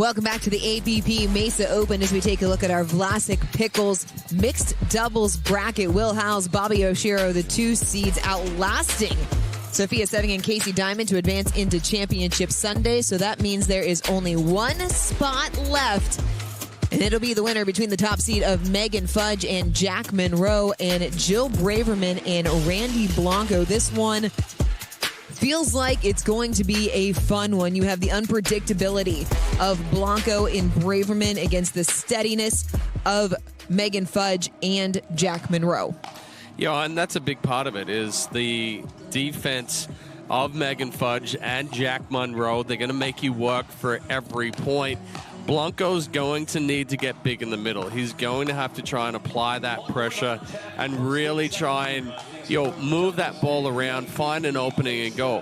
Welcome back to the APP Mesa Open as we take a look at our Vlasic Pickles mixed doubles bracket. Will Howes, Bobby Oshiro, the 2 seeds outlasting Sophia Seving and Casey Diamond to advance into Championship Sunday. So that means there is only one spot left. And it'll be the winner between the top seed of Megan Fudge and Jack Munro and Jill Braverman and Randy Blanco. This one feels like it's going to be a fun one. You have the unpredictability of Blanco and Braverman against the steadiness of Megan Fudge and Jack Munro. Yeah, and that's a big part of it is the defense of Megan Fudge and Jack Munro. They're going to make you work for every point. Blanco's going to need to get big in the middle. He's going to have to try and apply that pressure and really try and move that ball around, find an opening and go.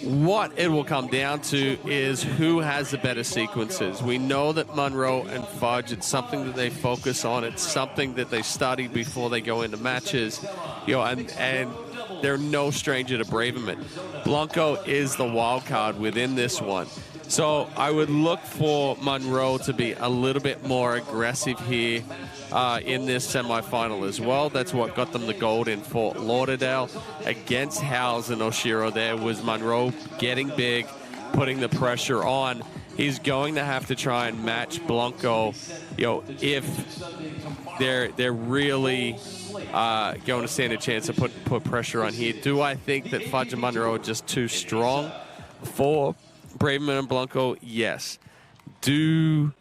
What it will come down to is who has the better sequences. We know that Munro and Fudge, it's something that they focus on. It's something that they study before they go into matches. And they're no stranger to Braverman. Blanco is the wild card within this one. So I would look for Munro to be a little bit more aggressive here in this semifinal as well. That's what got them the gold in Fort Lauderdale. Against Howes and Oshiro there was Munro getting big, putting the pressure on. He's going to have to try and match Blanco, if they're really going to stand a chance to put pressure on here. Do I think that Fudge and Munro are just too strong for Braverman and Blanco? Yes. Do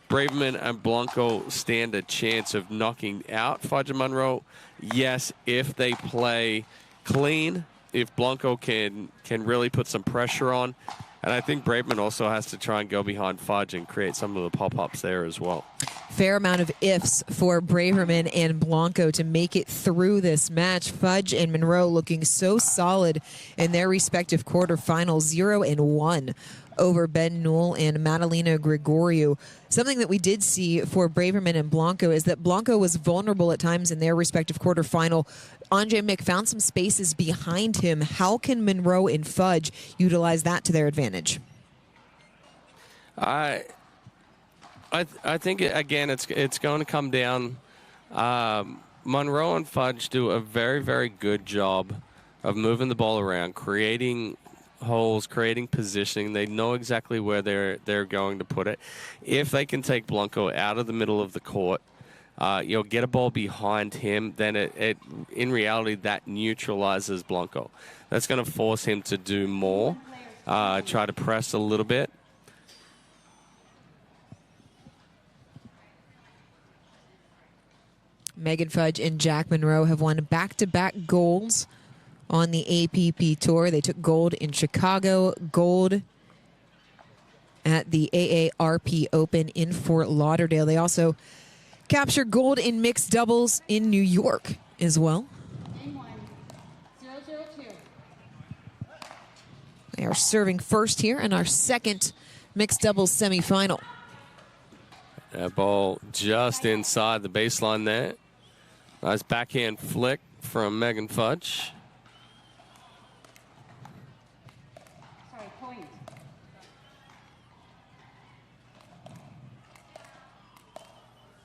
Braverman and Blanco stand a chance of knocking out Fudge and Munro? Yes, if they play clean, if Blanco can really put some pressure on. And I think Braverman also has to try and go behind Fudge and create some of the pop-ups there as well. Fair amount of ifs for Braverman and Blanco to make it through this match. Fudge and Munro looking so solid in their respective quarterfinals, 0-1 over Ben Newell and Madalena Gregoriou. Something that we did see for Braverman and Blanco is that Blanco was vulnerable at times in their respective quarterfinal. Andre Mick found some spaces behind him. How can Munro and Fudge utilize that to their advantage? I think, again, it's going to come down. Munro and Fudge do a very, very good job of moving the ball around, creating holes, creating positioning. They know exactly where they're going to put it. If they can take Blanco out of the middle of the court, get a ball behind him, then it in reality that neutralizes Blanco. That's going to force him to do more, try to press a little bit. Megan Fudge and Jack Munro have won back-to-back golds on the APP Tour. They took gold in Chicago, gold at the AARP Open in Fort Lauderdale. They also captured gold in mixed doubles in New York as well. They are serving first here in our second mixed doubles semifinal. That ball just inside the baseline there. Nice backhand flick from Megan Fudge. Sorry, point.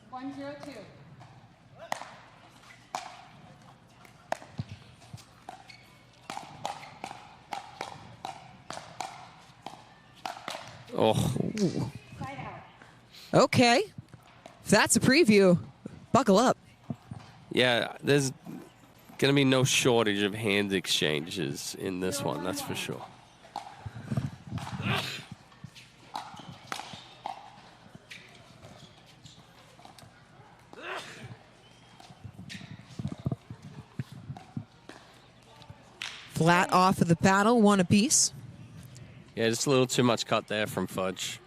(102). Oh. Ooh. Okay. If that's a preview, buckle up. Yeah, there's going to be no shortage of hand exchanges in this one, that's for sure. Flat off of the paddle, one apiece. Yeah, just a little too much cut there from Fudge.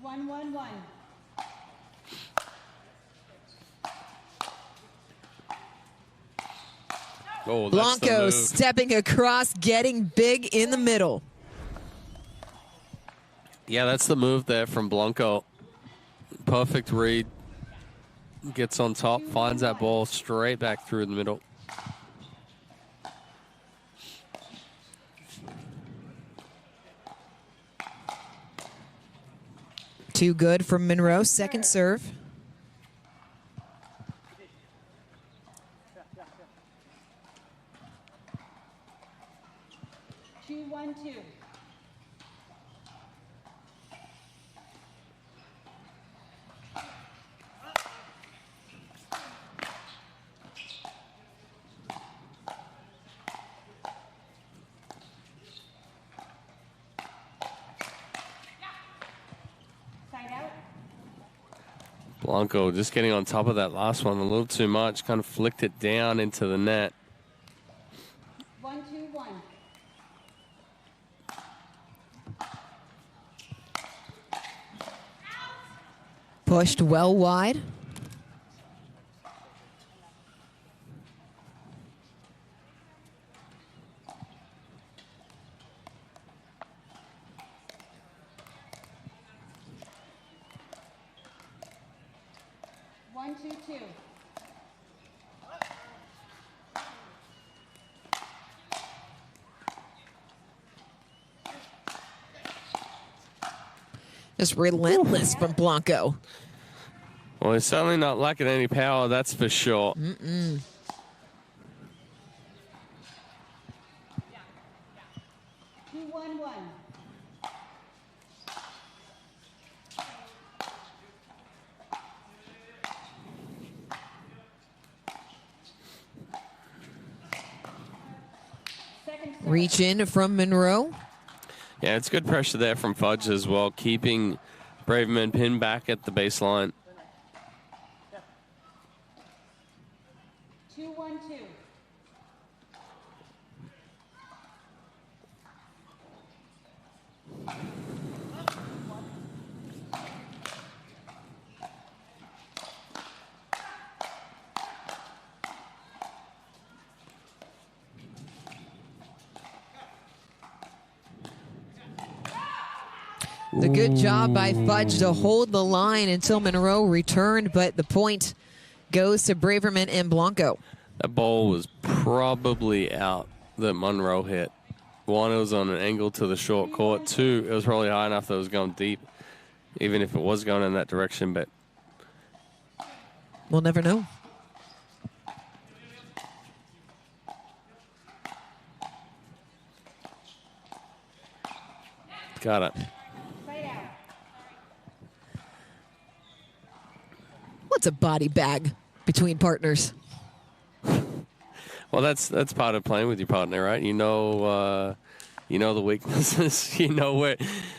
1-1-1. Oh, Blanco stepping across, getting big in the middle. Yeah, that's the move there from Blanco. Perfect read. Gets on top, finds that ball straight back through the middle. Too good from Munro. Second serve. Two, 1, 2. Side out. Blanco just getting on top of that last one a little too much. Kind of flicked it down into the net. 1, 2, 1. Pushed well wide. One, two, two. Just relentless from Blanco. Well, he's certainly not lacking any power, that's for sure. Mm-mm. Two, 1, 1. Second serve. Reach in from Munro. Yeah, it's good pressure there from Fudge as well, keeping Braverman pinned back at the baseline. 2, 1, 2. The good job by Fudge to hold the line until Munro returned, but the point goes to Braverman and Blanco. That ball was probably out that Munro hit. One, it was on an angle to the short court. Two, it was probably high enough that it was going deep, even if it was going in that direction. But We'll never know. got it. Side out. What's a body bag between partners? Well, that's part of playing with your partner, right? You know the weaknesses. You know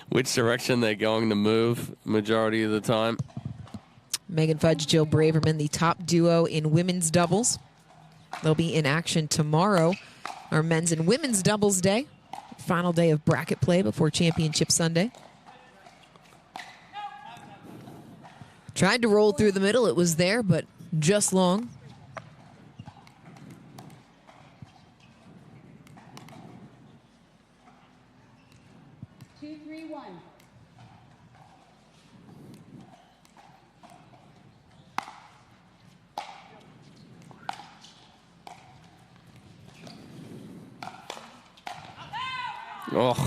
which direction they're going to move majority of the time. Megan Fudge, Jill Braverman, the top duo in women's doubles. They'll be in action tomorrow, our men's and women's doubles day. Final day of bracket play before Championship Sunday. Tried to roll through the middle. It was there, but just long. Two, 3, 1.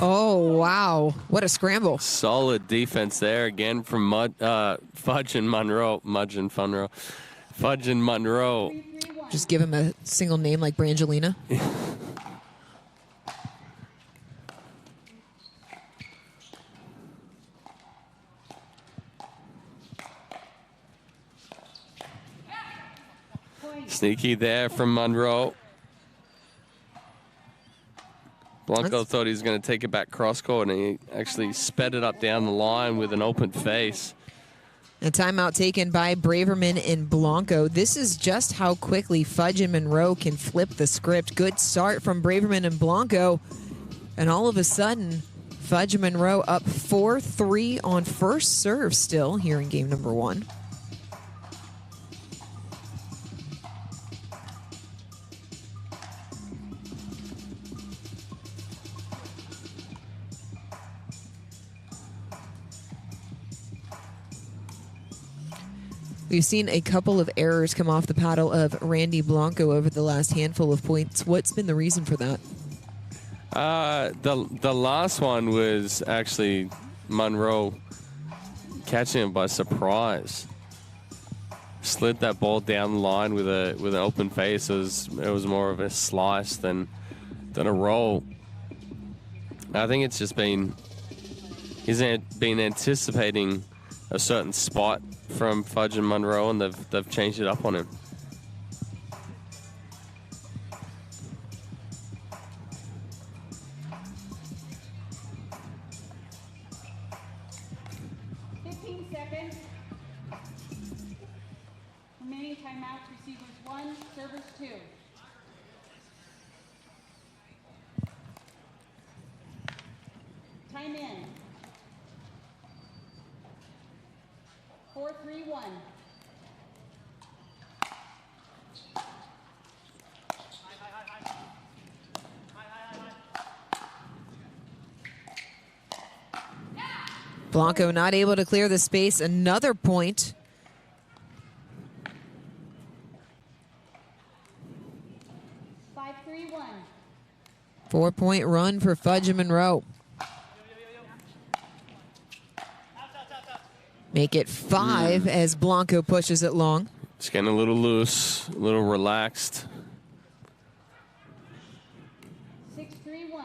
Oh, wow. What a scramble. Solid defense there again from Fudge and Munro. Fudge and Munro. 3, 3, 1. Just give him a single name like Brangelina. Sneaky there from Munro. Blanco thought he was going to take it back cross court, and he actually sped it up down the line with an open face. A timeout taken by Braverman and Blanco. This is just how quickly Fudge and Munro can flip the script. Good start from Braverman and Blanco. And all of a sudden, Fudge and Munro up 4-3 on first serve still here in game number 1. We've seen a couple of errors come off the paddle of Randy Blanco over the last handful of points. What's been the reason for that? The last one was actually Munro catching him by surprise. Slid that ball down the line with an open face. It was more of a slice than a roll. I think it's just he's been anticipating a certain spot from Fudge and Munro, and they've changed it up on him. Timeouts, receivers 1, servers 2. Time in. 4-3-1. Blanco not able to clear the space. Another point. Four-point run for Fudge and Munro. Make it 5 as Blanco pushes it long. It's getting a little loose, a little relaxed. 6-3-1.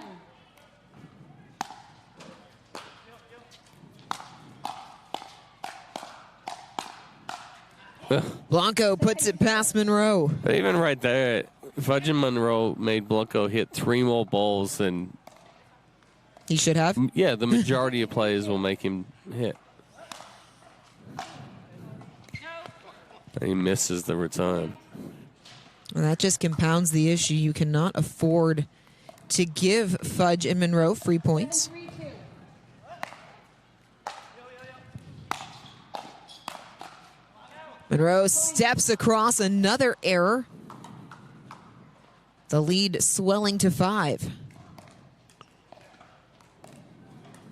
Blanco puts it past Munro. But even right there, Fudge and Munro made Blanco hit 3 more balls than he should have. Yeah, the majority of players will make him hit. And he misses the return. Well, that just compounds the issue. You cannot afford to give Fudge and Munro free points. Munro steps across, another error. The lead swelling to 5.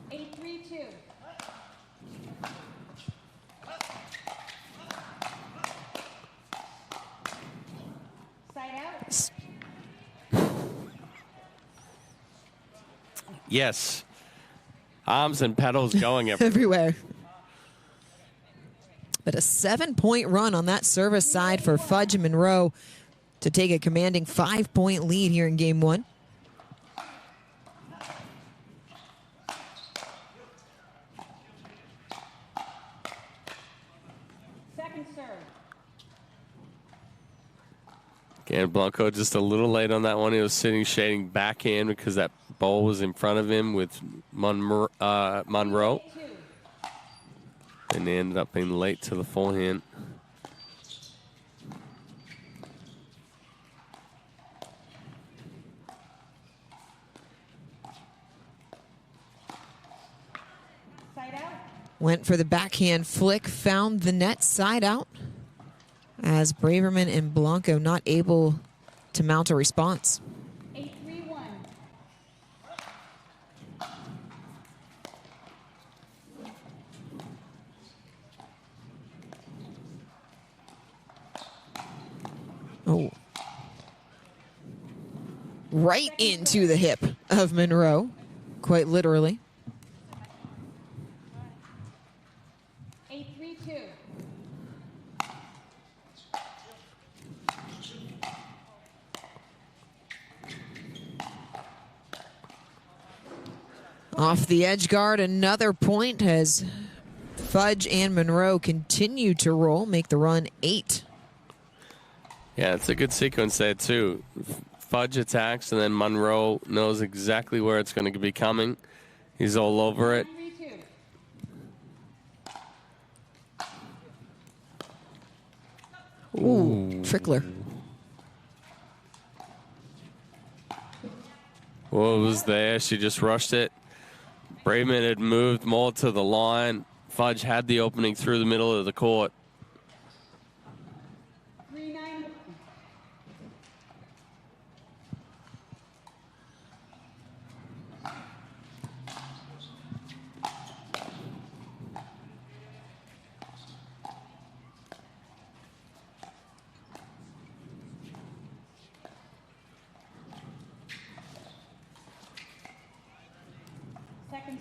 8-3-2. Side out. Yes. Arms and pedals going everywhere. But a 7-point run on that service side for Fudge and Munro to take a commanding 5-point lead here in game 1. Second serve. Again, Blanco just a little late on that one. He was sitting shading backhand because that ball was in front of him with Munro. And they ended up being late to the forehand. Went for the backhand flick, found the net side out as Braverman and Blanco not able to mount a response. 8-3-1. Oh. Right into the hip of Munro, quite literally. 8-3-2. Off the edge guard, another point as Fudge and Munro continue to roll, make the run 8. Yeah, it's a good sequence there, too. Fudge attacks, and then Munro knows exactly where it's going to be coming. He's all over it. Ooh, trickler. Well, it was there. She just rushed it. Braverman had moved more to the line. Fudge had the opening through the middle of the court. 3-9.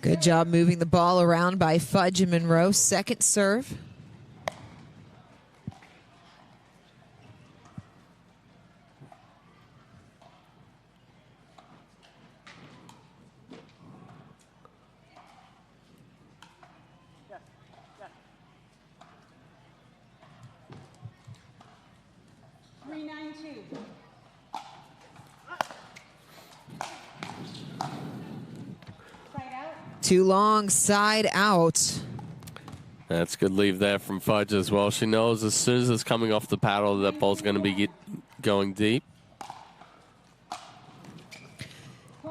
Good job moving the ball around by Fudge and Munro. Second serve. Too long, side out. That's good leave there from Fudge as well. She knows as soon as it's coming off the paddle, that ball's going to be going deep.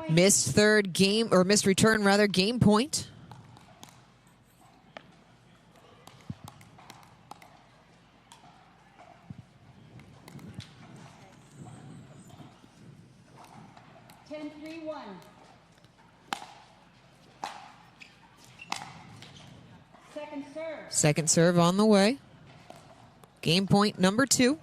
Missed third game, or missed return rather, game point. Second serve on the way. Game point number 2.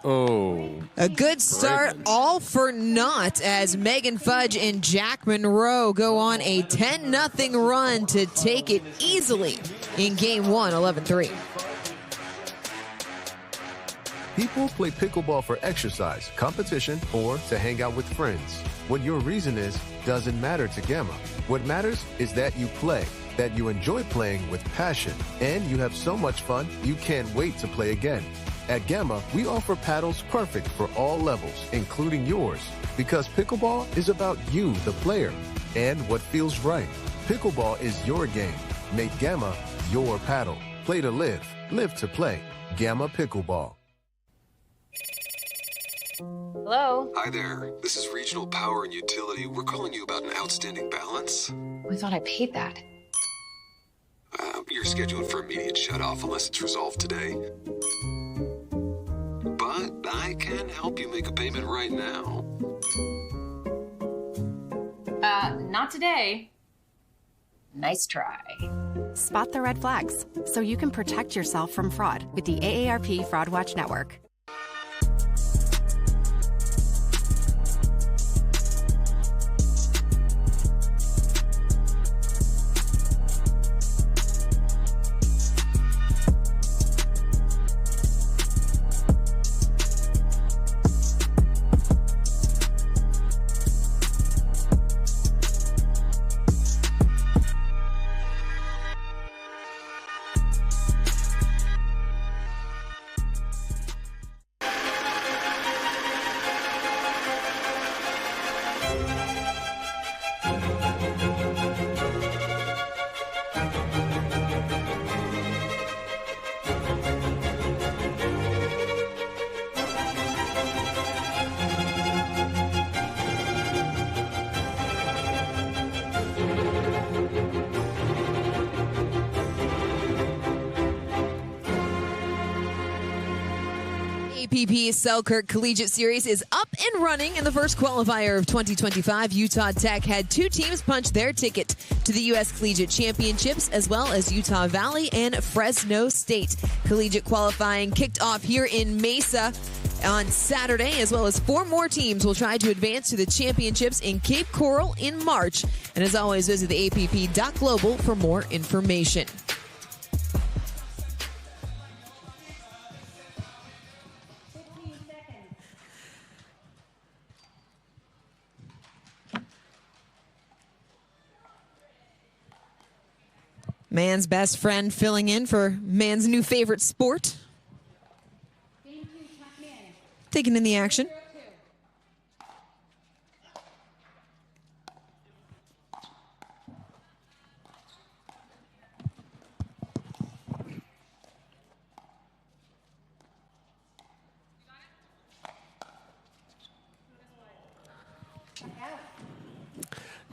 Oh. A good start, all for naught, as Megan Fudge and Jack Munro go on a 10-0 run to take it easily in Game 1, 11-3. People play pickleball for exercise, competition, or to hang out with friends. What your reason is doesn't matter to Gamma. What matters is that you play, that you enjoy playing with passion, and you have so much fun you can't wait to play again. At Gamma, we offer paddles perfect for all levels, including yours, because pickleball is about you, the player, and what feels right. Pickleball is your game. Make Gamma your paddle. Play to live, live to play. Gamma Pickleball. Hello? Hi there. This is Regional Power and Utility. We're calling you about an outstanding balance. I thought I paid that. You're scheduled for immediate shutoff unless it's resolved today. But I can help you make a payment right now. Not today. Nice try. Spot the red flags so you can protect yourself from fraud with the AARP Fraud Watch Network. APP Selkirk Collegiate Series is up and running. In the first qualifier of 2025, Utah Tech had 2 teams punch their ticket to the U.S. Collegiate Championships, as well as Utah Valley and Fresno State. Collegiate qualifying kicked off here in Mesa on Saturday, as well as 4 more teams will try to advance to the championships in Cape Coral in March. And as always, visit the theapp.global for more information. Man's best friend filling in for man's new favorite sport. Taking in the action.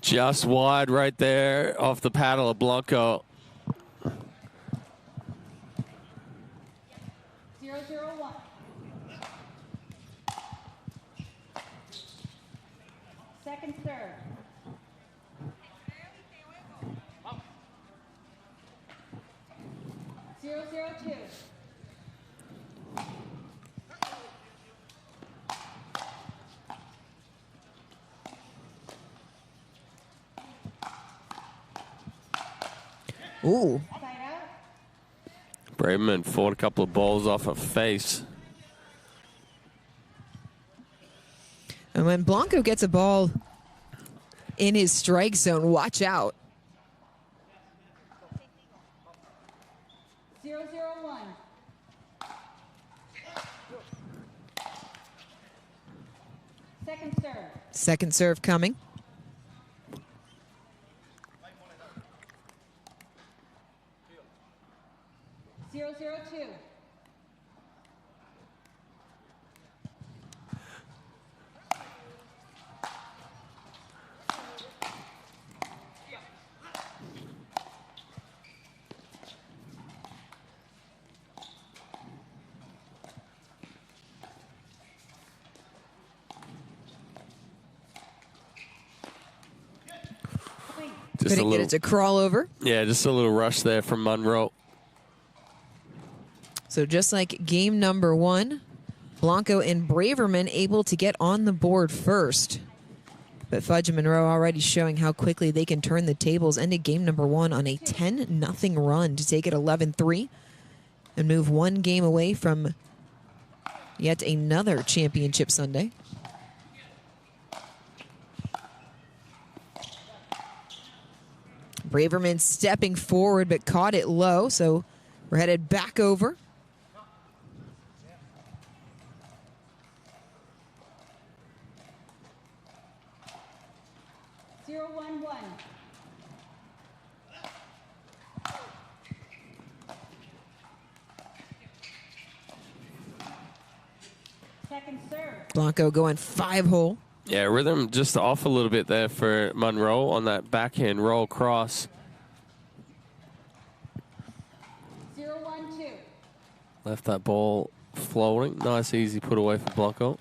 Just wide right there off the paddle of Blanco. 0-0-1. Second serve. 0-0-2. Ooh. Side out. Braverman fought a couple of balls off her face. And when Blanco gets a ball in his strike zone, watch out. 0-0-1. Second serve. Second serve coming. 0-0-2. Just Couldn't get it to crawl over. Yeah, just a little rush there from Munro. So just like game number 1, Blanco and Braverman able to get on the board first. But Fudge and Munro already showing how quickly they can turn the tables. Ended game number 1 on a 10-0 run to take it 11-3 and move one game away from yet another championship Sunday. Braverman stepping forward but caught it low, so we're headed back over. Second serve. Blanco going 5-hole. Yeah, rhythm just off a little bit there for Munro on that backhand roll cross. 0-1-2. Left that ball floating. Nice, easy put away for Blanco.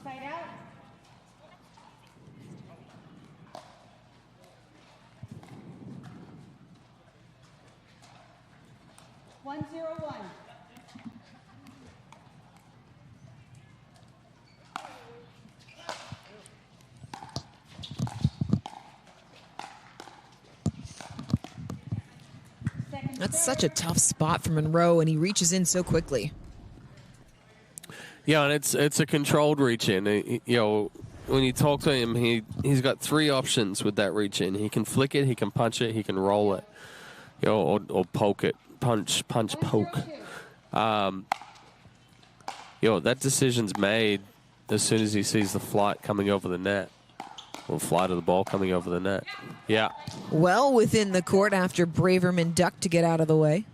Side out. One zero one. That's such a tough spot for Munro, and he reaches in so quickly. Yeah, and it's a controlled reach in. You know, when you talk to him, he's got 3 options with that reach in. He can flick it, he can punch it, he can roll it, you know, or poke it, punch, poke. You know, that decision's made as soon as he sees the flight coming over the net, or flight of the ball coming over the net. Yeah. Well within the court after Braverman ducked to get out of the way.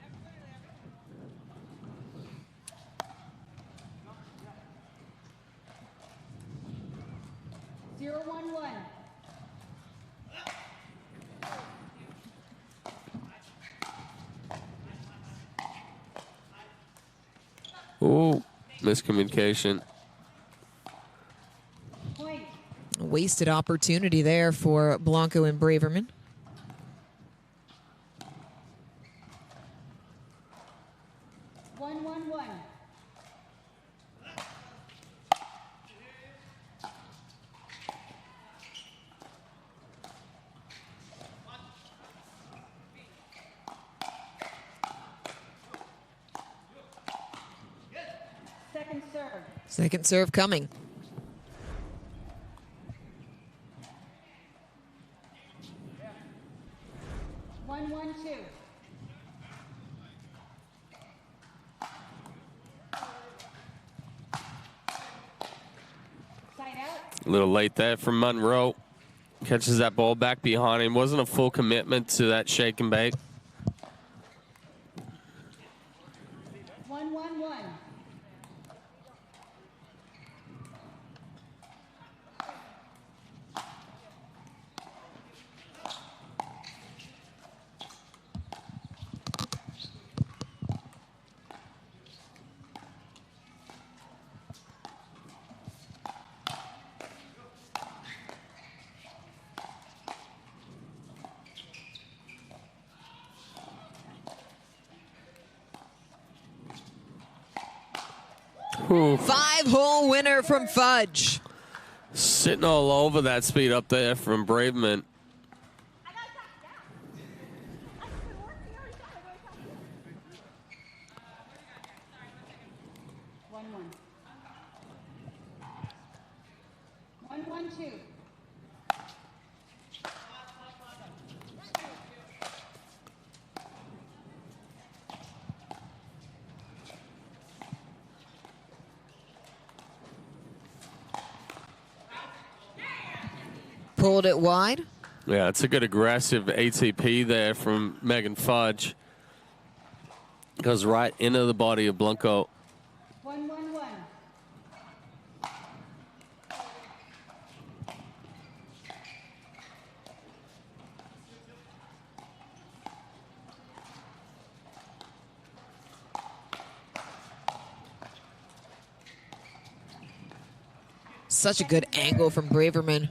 Ooh, miscommunication. Point. Wasted opportunity there for Blanco and Braverman. One one one. Second serve. Second serve coming. One one two. Side out. A little late there from Munro. Catches that ball back behind him. Wasn't a full commitment to that shake and bake. One one one. 5-hole winner from Fudge. Sitting all over that speed up there from Braverman. Pulled it wide. Yeah, it's a good aggressive ATP there from Megan Fudge. Goes right into the body of Blanco. 1-1-1. Such a good angle from Braverman.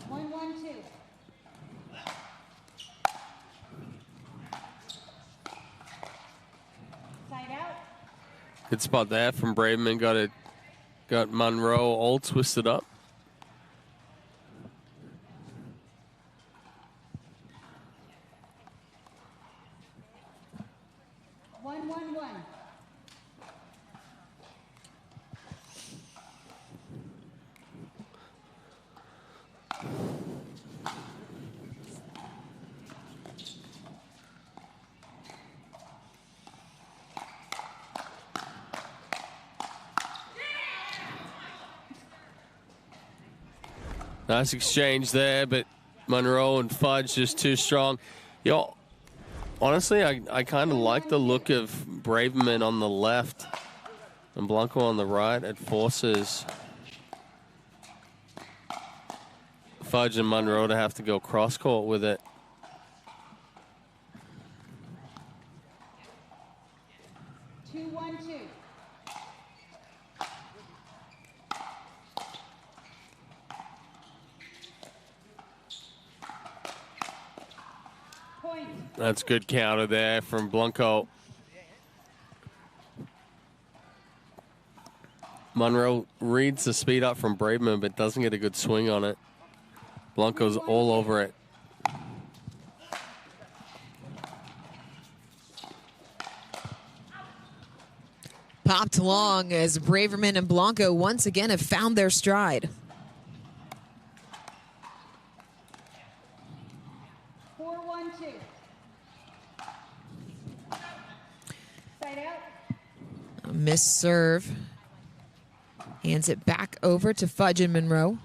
1-1-2. Side out. Good spot there from Braverman. Got Munro all twisted up. Nice exchange there, but Munro and Fudge just too strong. Yo, honestly, I kind of like the look of Braverman on the left and Blanco on the right. It forces Fudge and Munro to have to go cross-court with it. That's good counter there from Blanco. Munro reads the speed up from Braverman, but doesn't get a good swing on it. Blanco's all over it. Popped long as Braverman and Blanco once again have found their stride. 4-1-2. Side out. A missed serve. Hands it back over to Fudge and Munro.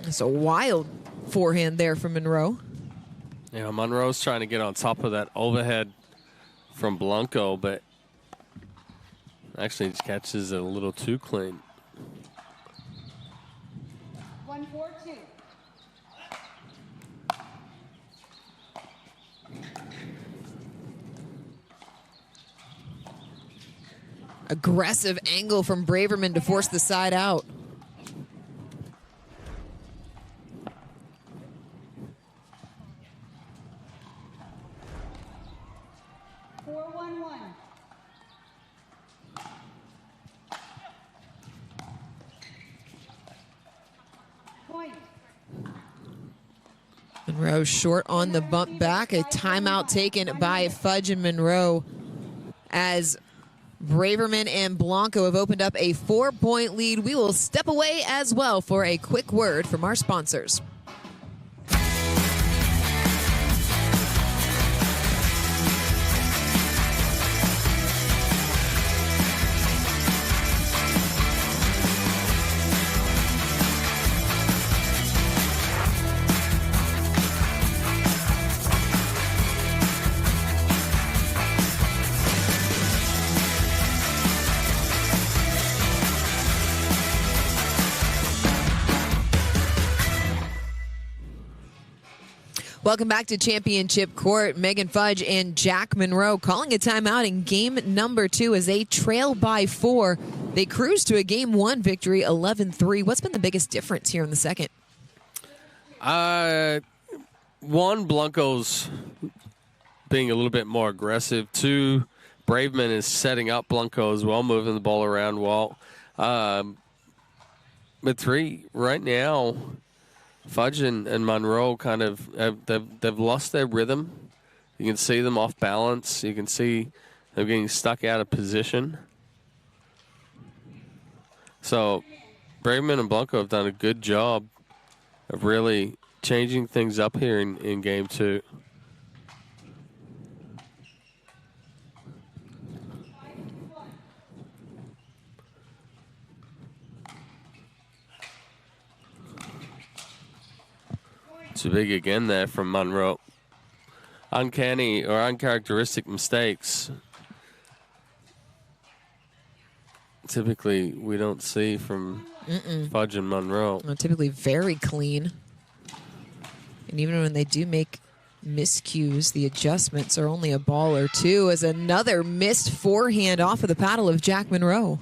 It's a wild forehand there from Munro. Yeah, Munro's trying to get on top of that overhead from Blanco, but actually just catches it a little too clean. 1-4-2. Aggressive angle from Braverman to force the side out. Munro short on the bump back. A timeout taken by Fudge and Munro as Braverman and Blanco have opened up a 4-point lead. We will step away as well for a quick word from our sponsors. Welcome back to Championship Court. Megan Fudge and Jack Munro calling a timeout in game number 2 as they trail by 4. They cruise to a game 1 victory, 11-3. What's been the biggest difference here in the second? One, Blanco's being a little bit more aggressive. 2, Braverman is setting up Blanco as well, moving the ball around well. But 3, right now, Fudge and Munro kind of they've lost their rhythm. You can see them off balance. You can see they're getting stuck out of position. So Braverman and Blanco have done a good job of really changing things up here in game 2. Too big again there from Munro. Uncanny or uncharacteristic mistakes. Typically, we don't see from Fudge and Munro. Well, typically very clean. And even when they do make miscues, the adjustments are only a ball or 2 as another missed forehand off of the paddle of Jack Munro.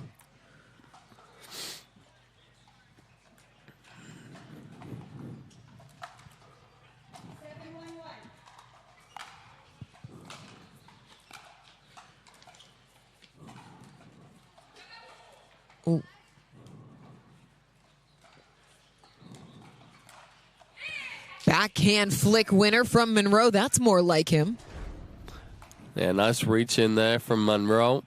Ooh. Backhand flick winner from Munro. That's more like him. Yeah, nice reach in there from Munro.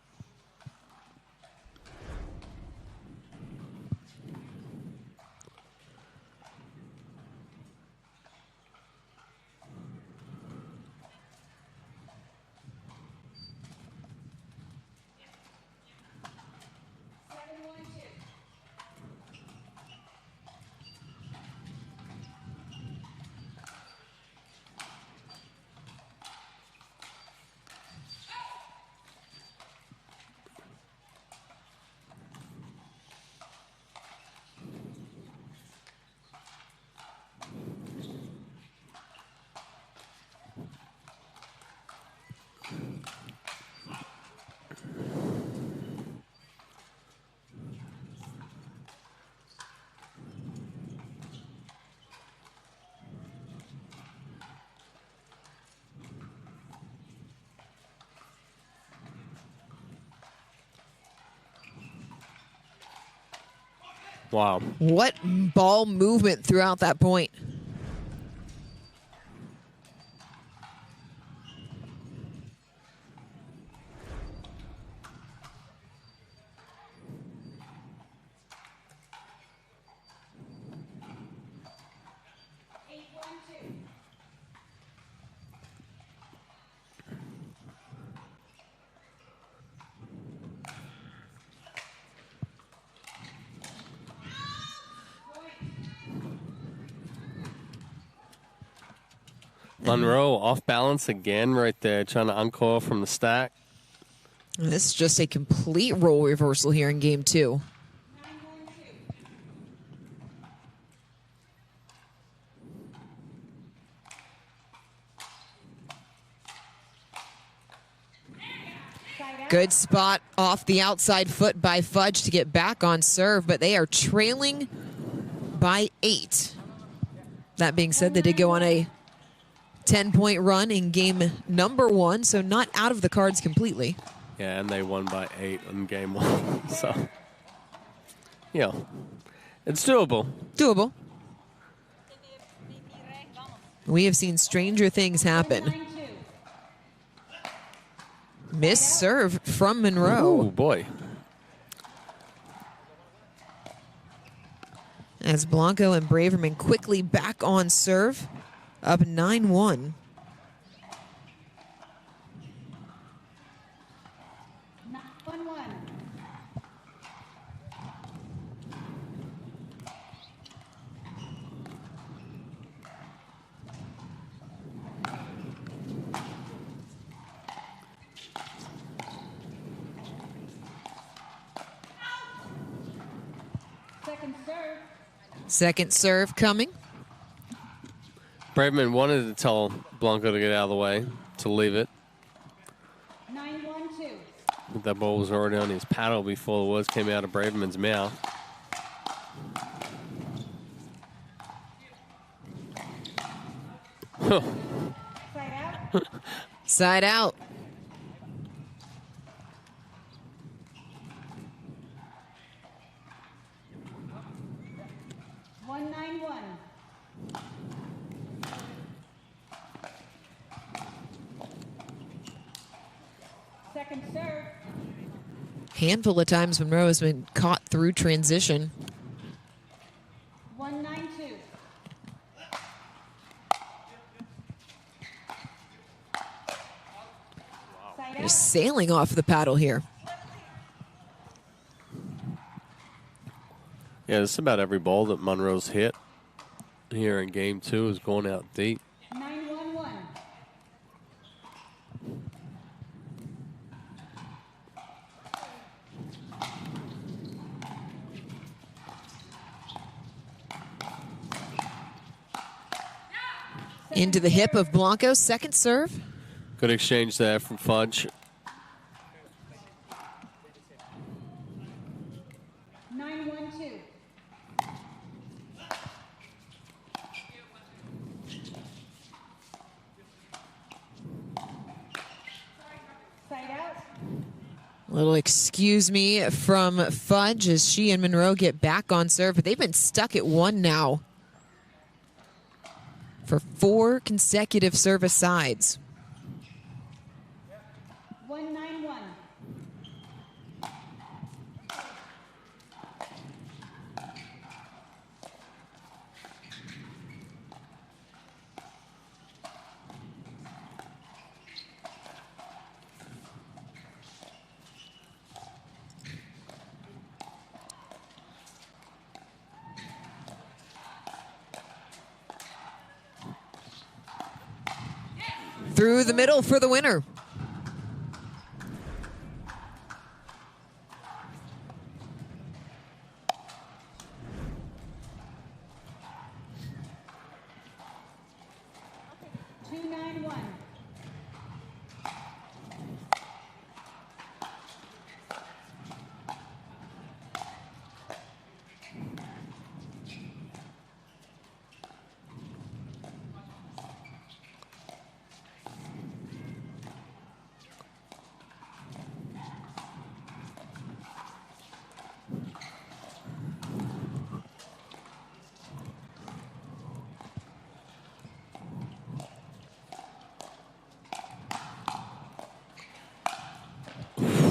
Wow. What ball movement throughout that point. Munro off balance again right there, trying to uncoil from the stack. And this is just a complete role reversal here in game 2. Good spot off the outside foot by Fudge to get back on serve, but they are trailing by 8. That being said, they did go on a 10-point run in game number 1, so not out of the cards completely. Yeah, and they won by 8 in game 1. So, yeah, it's doable. Doable. We have seen stranger things happen. Miss serve from Munro. Oh, boy. As Blanco and Braverman quickly back on serve, up 9-1. Second serve. Second serve coming. Braverman wanted to tell Blanco to get out of the way, to leave it. 9-1-2. But that ball was already on his paddle before the words came out of Braverman's mouth. Side out. Side out. One 9-1. Second serve. Handful of times Munro has been caught through transition. 1-9-2. Side out. Just sailing off the paddle here. Yeah, just about every ball that Munro's hit here in game 2 is going out deep. 9-1-1. Into the hip of Blanco, second serve. Good exchange there from Fudge. 9-1-2. Side out. Little excuse me from Fudge as she and Munro get back on serve, but they've been stuck at 1 now for 4 consecutive service sides. 1-9-1. Through the middle for the winner.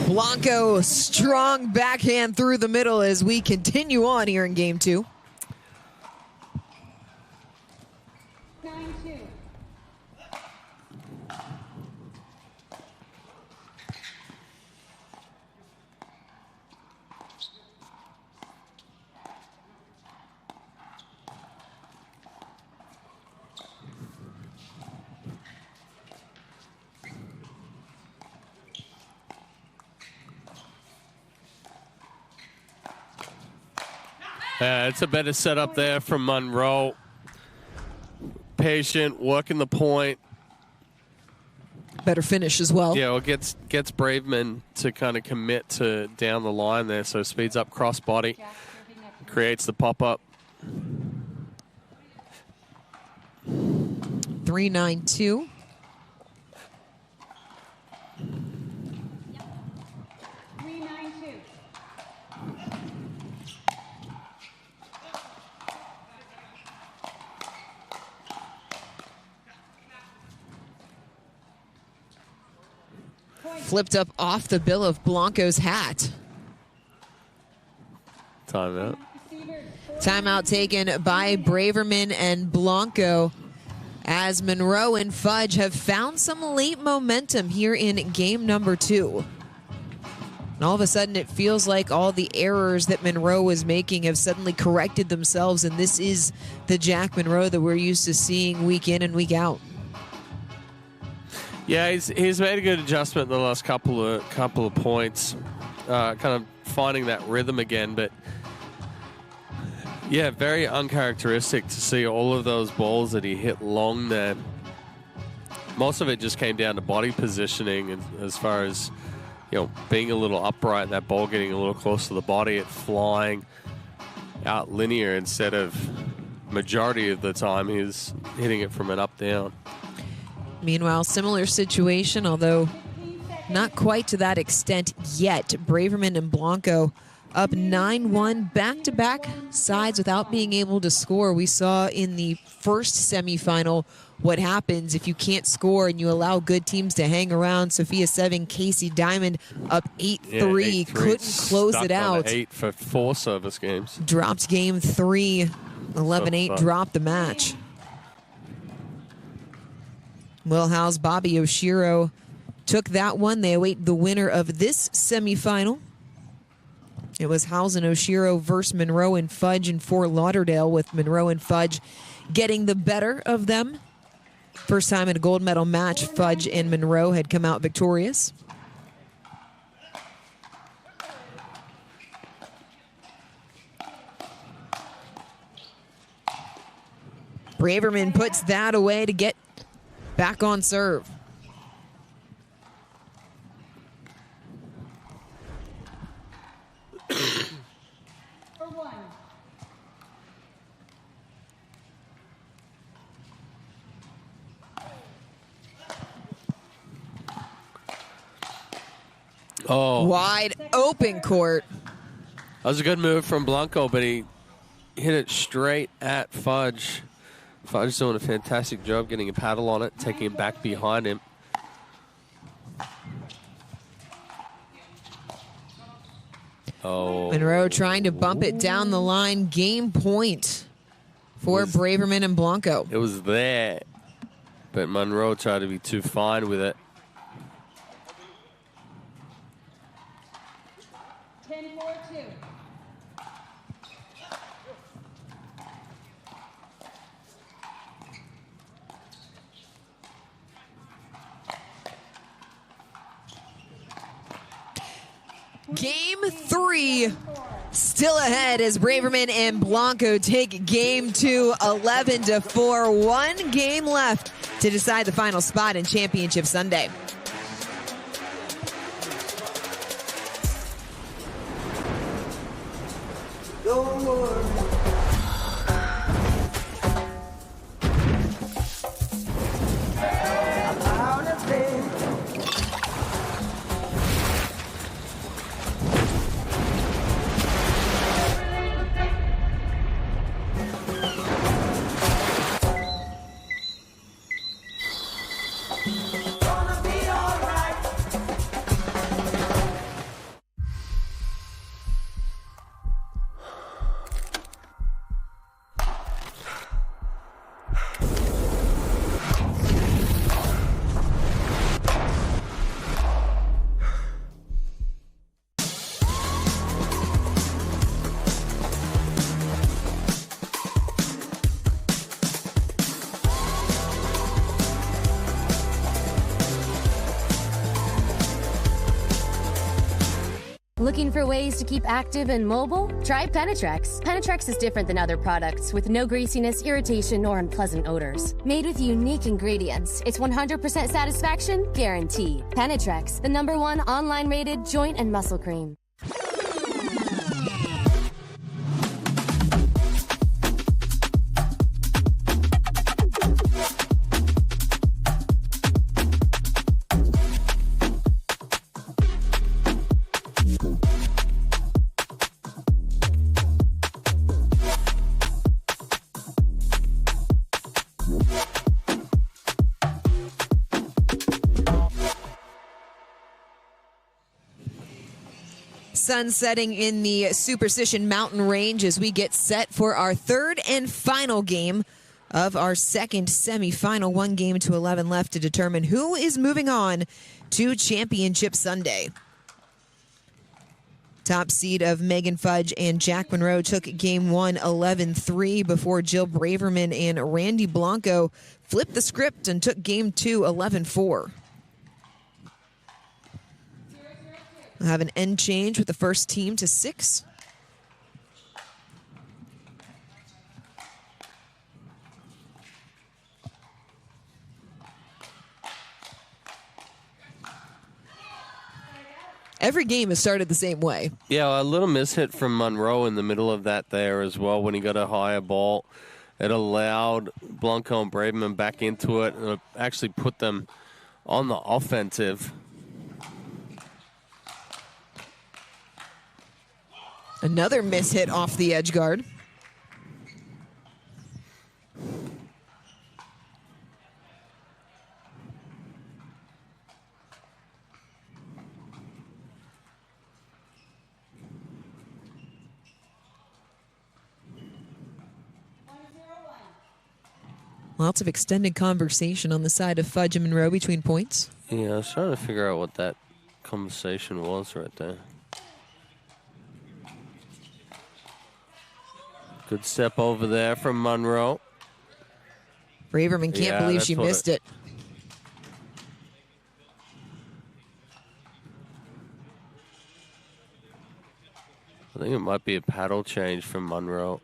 Blanco, strong backhand through the middle as we continue on here in game 2. 9-2. It's a better setup there from Munro. Patient, working the point. Better finish as well. Yeah, well, gets Braverman to kind of commit to down the line there, so speeds up cross body, creates the pop-up. 3-9-2. Flipped up off the bill of Blanco's hat. Timeout. Timeout taken by Braverman and Blanco as Munro and Fudge have found some late momentum here in game number 2. And all of a sudden it feels like all the errors that Munro was making have suddenly corrected themselves, and this is the Jack Munro that we're used to seeing week in and week out. Yeah, he's made a good adjustment in the last couple of points, kind of finding that rhythm again. But Yeah, very uncharacteristic to see all of those balls that he hit long there. Most of it just came down to body positioning, and as far as, you know, being a little upright, that ball getting a little close to the body, it flying out linear instead of majority of the time he's hitting it from an up down. Meanwhile, similar situation, although not quite to that extent yet. Braverman and Blanco up 9-1, back-to-back sides without being able to score. We saw in the first semifinal what happens if you can't score and you allow good teams to hang around. Sophia 7, Casey Diamond up 8-3, couldn't close it out. 8 for 4 service games. Dropped game 3, 11-8, dropped the match. Millhouse, Bobby Oshiro took that one. They await the winner of this semifinal. It was Howes and Oshiro versus Munro and Fudge in Fort Lauderdale, with Munro and Fudge getting the better of them. First time in a gold medal match, Fudge and Munro had come out victorious. Braverman puts that away to get back on serve. For 1. Oh, Wide open court. that was a good move from Blanco, but he hit it straight at Fudge. Fudge doing a fantastic job getting a paddle on it, taking it back behind him. Oh. Munro trying to bump it down the line. Game point for Braverman and Blanco. It was there, but Munro tried to be too fine with it. 10-4-2. Game 3 still ahead as Braverman and Blanco take game 2, 11-4. 1 game left to decide the final spot in Championship Sunday. Looking for ways to keep active and mobile? Try Penetrex. Penetrex is different than other products with no greasiness, irritation, or unpleasant odors. Made with unique ingredients, it's 100% satisfaction guaranteed. Penetrex, the #1 online rated joint and muscle cream. Sun setting in the Superstition Mountain Range as we get set for our third and final game of our second semifinal. 1 game to 11 left to determine who is moving on to Championship Sunday. Top seed of Megan Fudge and Jack Munro took game 1 11-3 before Jill Braverman and Randy Blanco flipped the script and took game 2 11-4. We'll have an end change with the first team to 6. Every game has started the same way. Yeah, a little mishit from Munro in the middle of that there as well when he got a higher ball. It allowed Blanco and Braverman back into it and it actually put them on the offensive. Another mishit off the edge guard. Lots of extended conversation on the side of Fudge and Munro between points. Yeah, I was trying to figure out what that conversation was right there. Good step over there from Munro. Braverman can't believe she missed it. I think it might be a paddle change from Munro.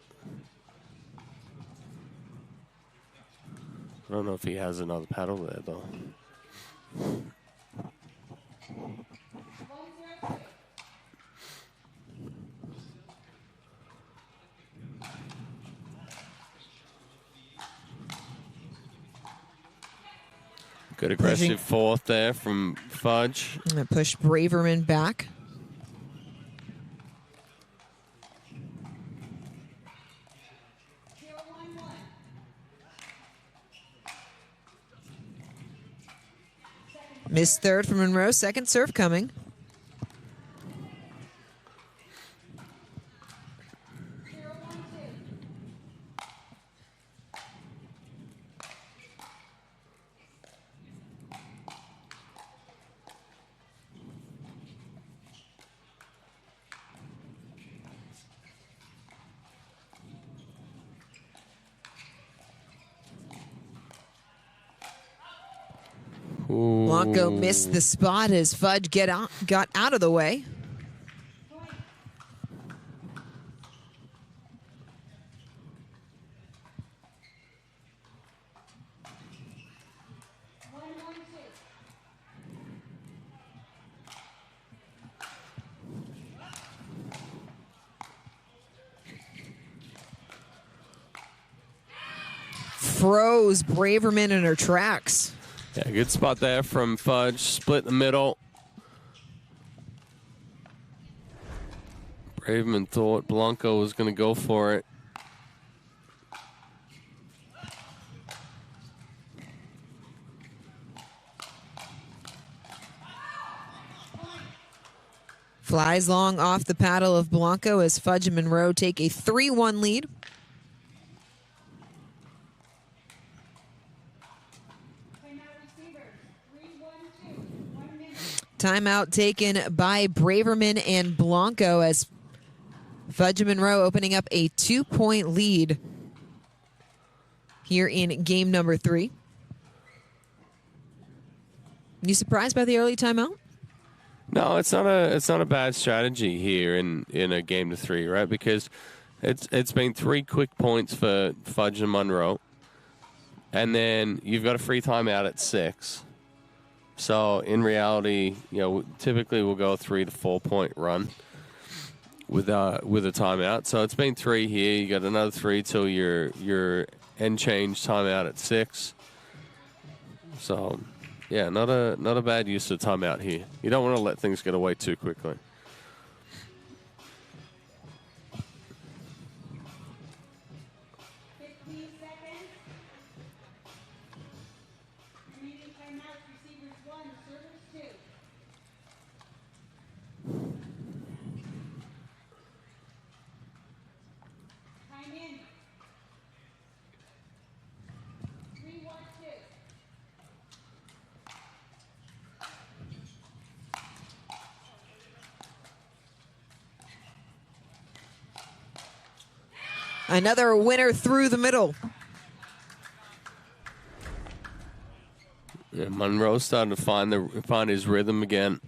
I don't know if he has another paddle there, though. Good aggressive fourth there from Fudge. I'm going to push Braverman back. Missed third from Munro. Second serve coming. Blanco missed the spot as Fudge got out of the way. Froze Braverman in her tracks. Yeah, good spot there from Fudge. Split the middle. Braverman thought Blanco was going to go for it. Flies long off the paddle of Blanco as Fudge and Munro take a 3-1 lead. Timeout taken by Braverman and Blanco as Fudge and Munro opening up a 2-point lead here in game number 3. You surprised by the early timeout? No, it's not a bad strategy here in a game to 3, right? Because it's been 3 quick points for Fudge and Munro, and then you've got a free timeout at 6. So in reality, typically we'll go a 3 to 4 point run with a timeout. So it's been 3 here. You got another 3 till your end change timeout at 6. So yeah, not a bad use of timeout here. You don't want to let things get away too quickly. Another winner through the middle. Yeah, Munro's starting to find his rhythm again.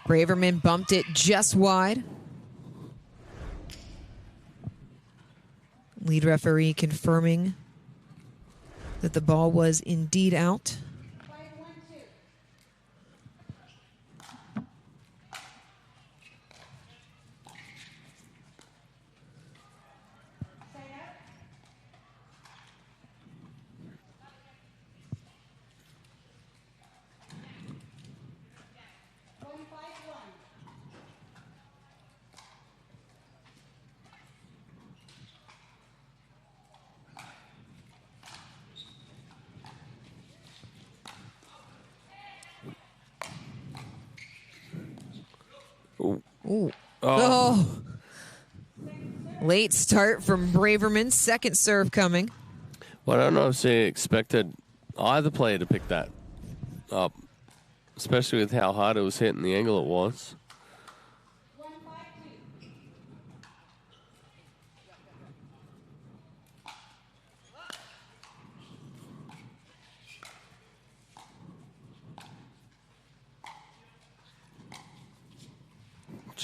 Braverman bumped it just wide. Lead referee confirming that the ball was indeed out. Ooh. Oh. Late start from Braverman. Second serve coming. Well, I don't know if they expected either player to pick that up, especially with how hard it was hitting the angle it was.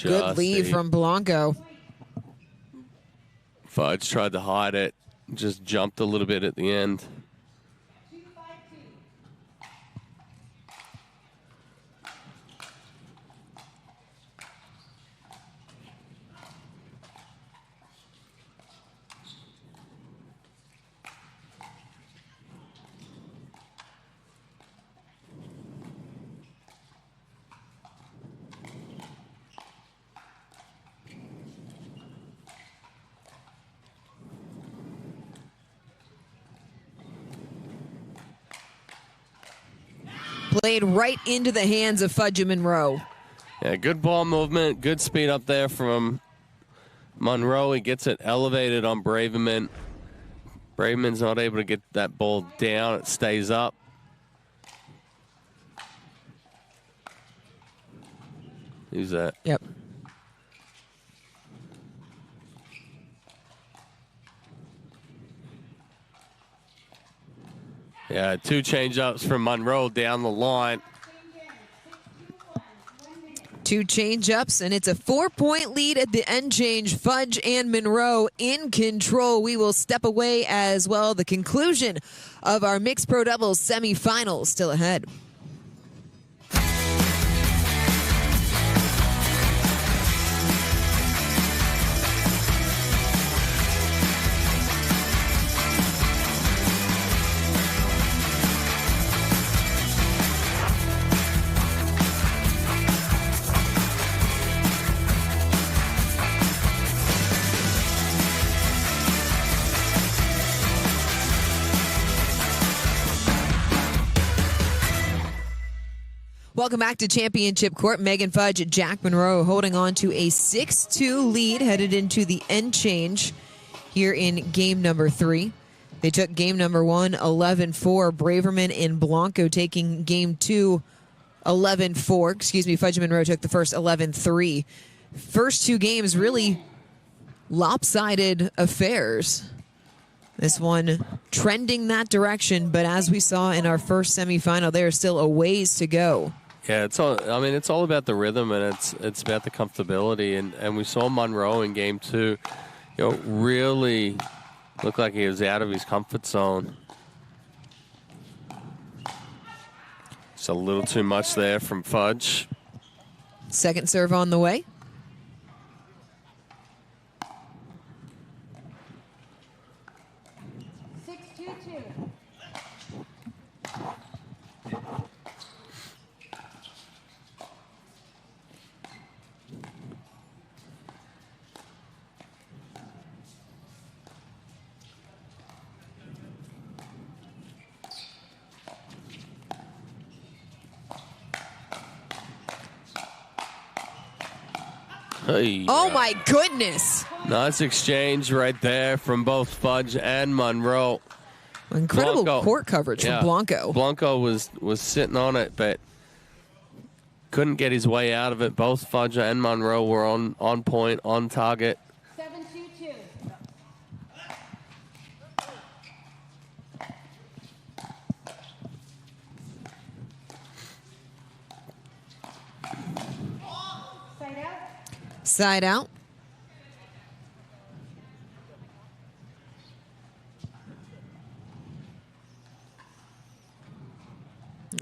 Good lead from Blanco. Fudge tried to hide it, just jumped a little bit at the end. Played right into the hands of Fudge and Munro. Yeah, good ball movement, good speed up there from Munro. He gets it elevated on Braverman. Braverman's not able to get that ball down. It stays up. Who's that? Yep. Yeah, two change-ups from Munro down the line. Two change-ups, and it's a 4-point lead at the end change. Fudge and Munro in control. We will step away as well. The conclusion of our mixed pro doubles semifinals still ahead. Welcome back to Championship Court. Megan Fudge and Jack Munro holding on to a 6-2 lead headed into the end change here in game number 3. They took game number 1, 11-4. Braverman and Blanco taking game 2, 11-4. Excuse me, Fudge and Munro took the first 11-3. First two games really lopsided affairs. This one trending that direction, but as we saw in our first semifinal, there's still a ways to go. Yeah, it's all. I mean, it's all about the rhythm, and it's about the comfortability. And we saw Munro in game 2, really look like he was out of his comfort zone. It's a little too much there from Fudge. Second serve on the way. Hey, oh, my goodness. Nice exchange right there from both Fudge and Munro. Incredible court coverage from Blanco. Blanco was sitting on it, but couldn't get his way out of it. Both Fudge and Munro were on point, on target. 7-2-2. Side out.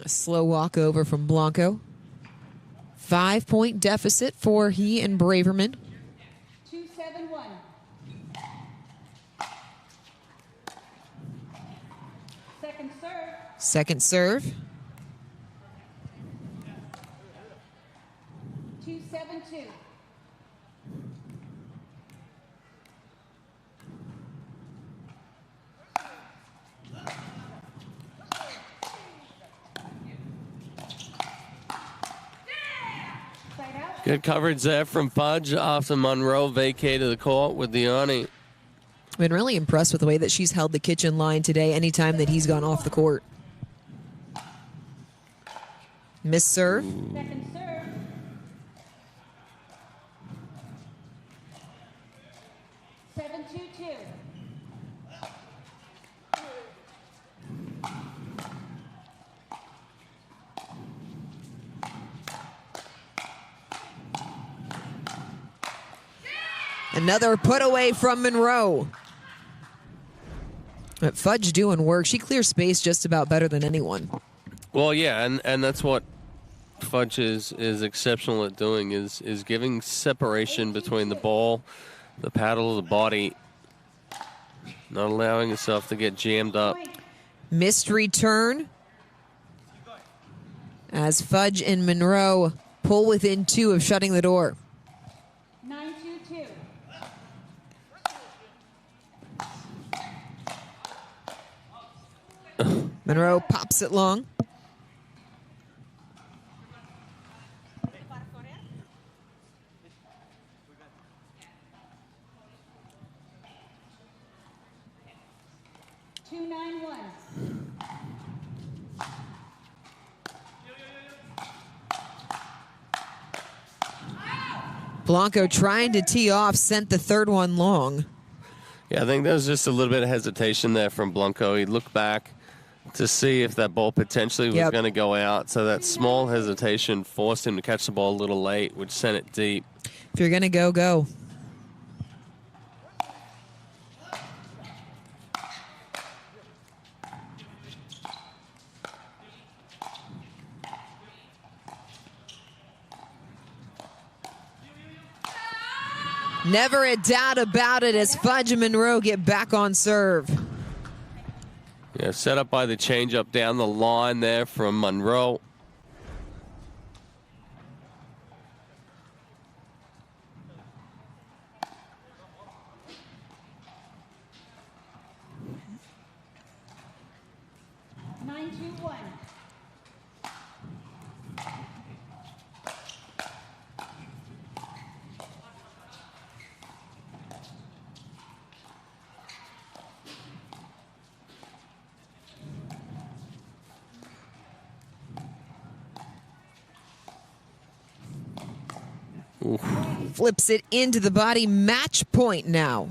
A slow walk over from Blanco. 5-point deficit for he and Braverman. 2-7-1. Second serve. Second serve. 2-7-2. Side out. Good coverage there from Fudge after Munro vacated the court with the Arnie. Been really impressed with the way that she's held the kitchen line today anytime that he's gone off the court. Miss serve. Second serve. Seven, 2-2. Another put away from Munro. But Fudge doing work. She clears space just about better than anyone. Well, yeah, and that's what Fudge is exceptional at doing, is giving separation between the ball, the paddle, the body, not allowing herself to get jammed up. Missed return as Fudge and Munro pull within 2 of shutting the door. 9-2-2. Munro pops it long. Two, 9-1. Blanco trying to tee off, sent the third one long. Yeah, I think there was just a little bit of hesitation there from Blanco. He looked back to see if that ball potentially was going to go out. So that small hesitation forced him to catch the ball a little late, which sent it deep. If you're going to go, go. Never a doubt about it as Fudge and Munro get back on serve. Yeah, set up by the changeup down the line there from Munro. Flips it into the body. Match point now.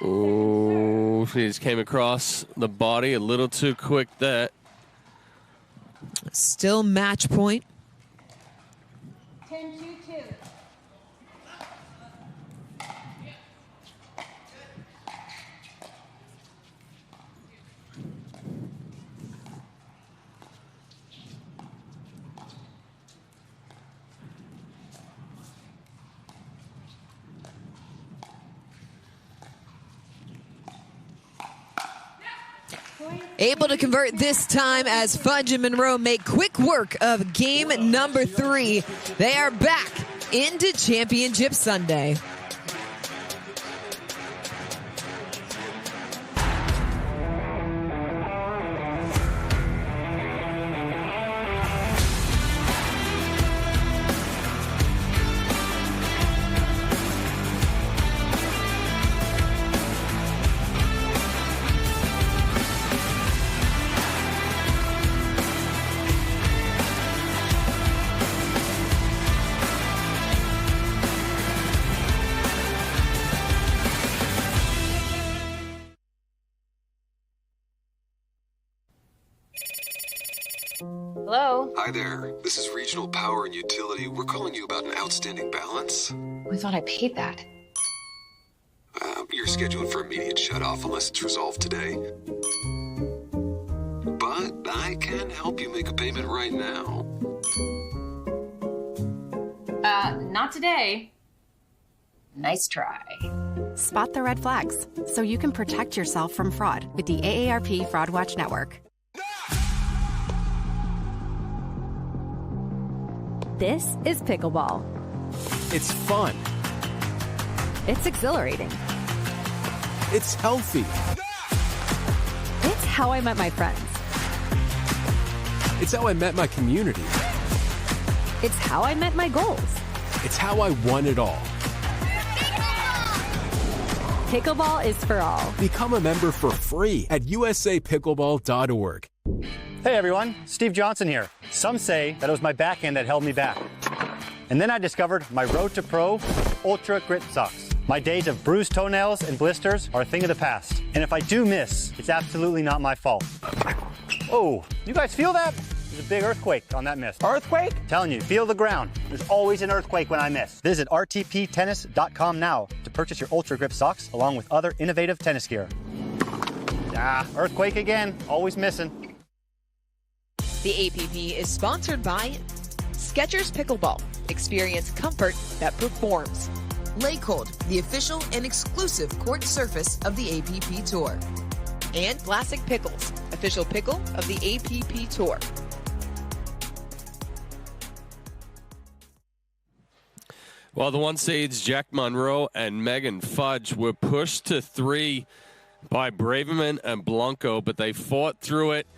Oh, she just came across the body a little too quick there. Still match point. 10-2-2. Able to convert this time as Fudge and Munro make quick work of game number 3. They are back into Championship Sunday. Hi there. This is Regional Power and Utility. We're calling you about an outstanding balance. We thought I paid that. You're scheduled for immediate shutoff unless it's resolved today. But I can help you make a payment right now. Not today. Nice try. Spot the red flags so you can protect yourself from fraud with the AARP Fraud Watch Network. This is pickleball. It's fun. It's exhilarating. It's healthy. It's how I met my friends. It's how I met my community. It's how I met my goals. It's how I won it all. Pickleball is for all. Become a member for free at usapickleball.org. Hey everyone, Steve Johnson here. Some say that it was my backhand that held me back. And then I discovered my Road to Pro Ultra Grit Socks. My days of bruised toenails and blisters are a thing of the past. And if I do miss, it's absolutely not my fault. Oh, you guys feel that? There's a big earthquake on that miss. Earthquake? Telling you, feel the ground. There's always an earthquake when I miss. Visit rtptennis.com now to purchase your Ultra Grip socks along with other innovative tennis gear. Earthquake again, always missing. The APP is sponsored by Skechers Pickleball. Experience comfort that performs. Lay Cold, the official and exclusive court surface of the APP Tour. And Classic Pickles, official pickle of the APP Tour. Well, the one seeds, Jack Munro and Megan Fudge, were pushed to 3 by Braverman and Blanco, but they fought through it.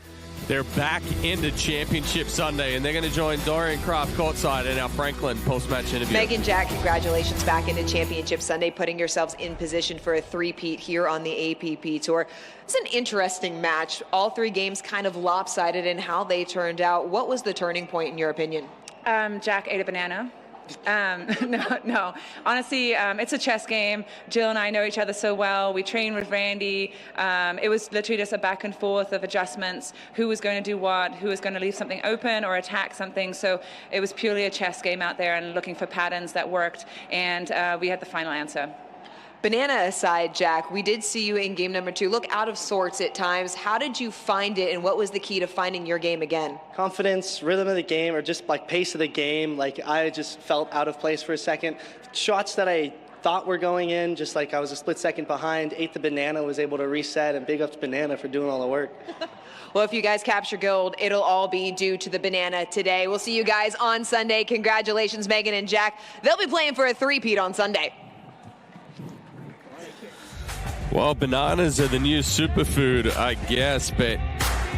They're back into Championship Sunday, and they're going to join Dorian Kraft courtside in our Franklin post-match interview. Megan, Jack, congratulations back into Championship Sunday, putting yourselves in position for a three-peat here on the APP Tour. It's an interesting match. All 3 games kind of lopsided in how they turned out. What was the turning point, in your opinion? Jack ate a banana. No. Honestly, it's a chess game. Jill and I know each other so well. We train with Randy. It was literally just a back and forth of adjustments. Who was going to do what? Who was going to leave something open or attack something? So it was purely a chess game out there and looking for patterns that worked. And we had the final answer. Banana aside, Jack, we did see you in game number 2 look out of sorts at times. How did you find it, and what was the key to finding your game again? Confidence, rhythm of the game, or just like pace of the game. Like I just felt out of place for a second. Shots that I thought were going in, just like I was a split second behind, ate the banana, was able to reset, and big ups Banana for doing all the work. Well, if you guys capture gold, it'll all be due to the banana today. We'll see you guys on Sunday. Congratulations, Megan and Jack. They'll be playing for a three-peat on Sunday. Well, bananas are the new superfood, I guess, but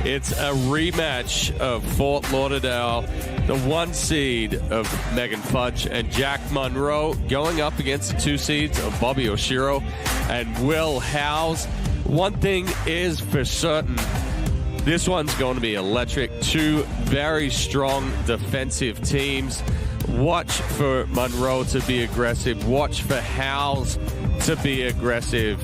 it's a rematch of Fort Lauderdale, the 1 seed of Megan Fudge and Jack Munro going up against the 2 seeds of Bobby Oshiro and Will Howes. One thing is for certain, this one's going to be electric. 2 very strong defensive teams. Watch for Munro to be aggressive. Watch for Howes to be aggressive.